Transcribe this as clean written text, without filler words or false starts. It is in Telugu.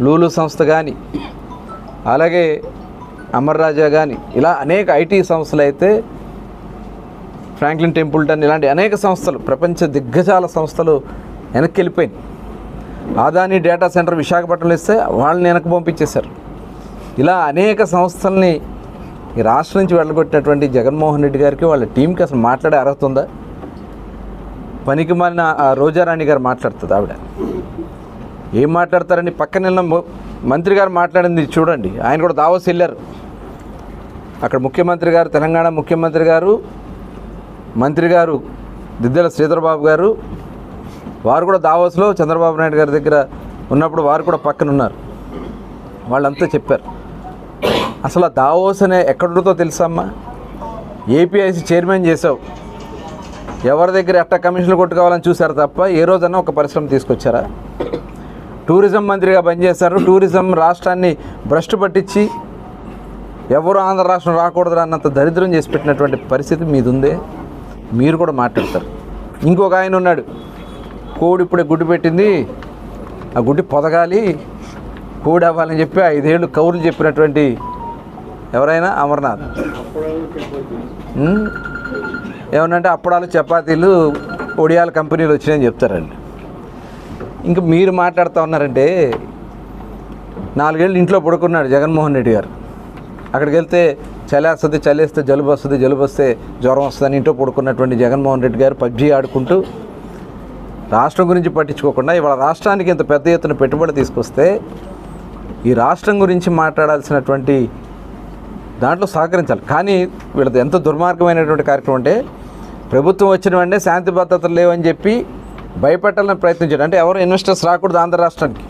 లూలు సంస్థ కానీ, అలాగే అమర్ రాజా కానీ, ఇలా అనేక ఐటీ సంస్థలు అయితే, ఫ్రాంక్లిన్ టెంపుల్టన్, ఇలాంటి అనేక సంస్థలు, ప్రపంచ దిగ్గజాల సంస్థలు వెనక్కి వెళ్ళిపోయినాయి. అదానీ డేటా సెంటర్ విశాఖపట్నంలో ఇస్తే వాళ్ళని వెనక్కి పంపించేశారు. ఇలా అనేక సంస్థల్ని ఈ రాష్ట్రం నుంచి వెళ్ళగొట్టినటువంటి జగన్మోహన్ రెడ్డి గారికి, వాళ్ళ టీంకి అసలు మాట్లాడే అర్హత ఉందా? పనికి మాలిన రోజారాణి గారు మాట్లాడుతుంది. ఆవిడ ఏం మాట్లాడతారని పక్కన మంత్రి గారు మాట్లాడింది చూడండి. ఆయన కూడా దావోస్ వెళ్ళారు. అక్కడ ముఖ్యమంత్రి గారు, తెలంగాణ ముఖ్యమంత్రి గారు, మంత్రి గారు దిద్దెల శ్రీధరబాబు గారు, వారు కూడా దావోస్లో చంద్రబాబు నాయుడు గారి దగ్గర ఉన్నప్పుడు వారు కూడా పక్కన ఉన్నారు. వాళ్ళంతా చెప్పారు. అసలు దావోస్ అనే ఎక్కడుందో తెలుసమ్మా? ఏపీఐసి చైర్మన్ చేసావు, ఎవరి దగ్గర ఎట్ట కమిషన్లు కొట్టుకోవాలని చూశారు తప్ప ఏ రోజన్నా ఒక పరిశ్రమ తీసుకొచ్చారా? టూరిజం మంత్రిగా పనిచేశారు. టూరిజం రాష్ట్రాన్ని భ్రష్టు పట్టించి ఎవరు ఆంధ్ర రాష్ట్రం రాకూడదు అన్నంత దరిద్రం చేసి పెట్టినటువంటి పరిస్థితి మీది ఉందే. మీరు కూడా మాట్లాడతారు. ఇంకొక ఆయన ఉన్నాడు, కోడి ఇప్పుడే గుడ్డు పెట్టింది, ఆ గుడ్డి పొదగాలి, కోడి అవ్వాలని చెప్పి 5 ఏళ్ళు కౌరులు చెప్పినటువంటి ఎవరైనా అమర్నాథ్ ఏమనంటే అప్పడాలు చపాతీలు ఒడియాల కంపెనీలు వచ్చినాయని చెప్తారండి. ఇంకా మీరు మాట్లాడుతూ ఉన్నారంటే, 4 ఏళ్ళు ఇంట్లో పడుకున్నాడు జగన్మోహన్ రెడ్డి గారు. అక్కడికి వెళ్తే చలేస్తుంది, చలేస్తే జలుబు వస్తుంది, జలుబు వస్తే జ్వరం వస్తుందని ఇంట్లో పడుకున్నటువంటి జగన్మోహన్ రెడ్డి గారు పబ్జీ ఆడుకుంటూ రాష్ట్రం గురించి పట్టించుకోకుండా ఇవాళ రాష్ట్రానికి ఇంత పెద్ద ఎత్తున పెట్టుబడి తీసుకొస్తే ఈ రాష్ట్రం గురించి మాట్లాడాల్సినటువంటి దాంట్లో సహకరించాలి. కానీ వీళ్ళది ఎంత దుర్మార్గమైనటువంటి కార్యక్రమం అంటే, ప్రభుత్వం వచ్చిన వెంటనే శాంతి భద్రతలు లేవని చెప్పి భయపెట్టాలని ప్రయత్నించాడు. అంటే ఎవరు ఇన్వెస్టర్స్ రాకూడదు ఆంధ్ర రాష్ట్రానికి.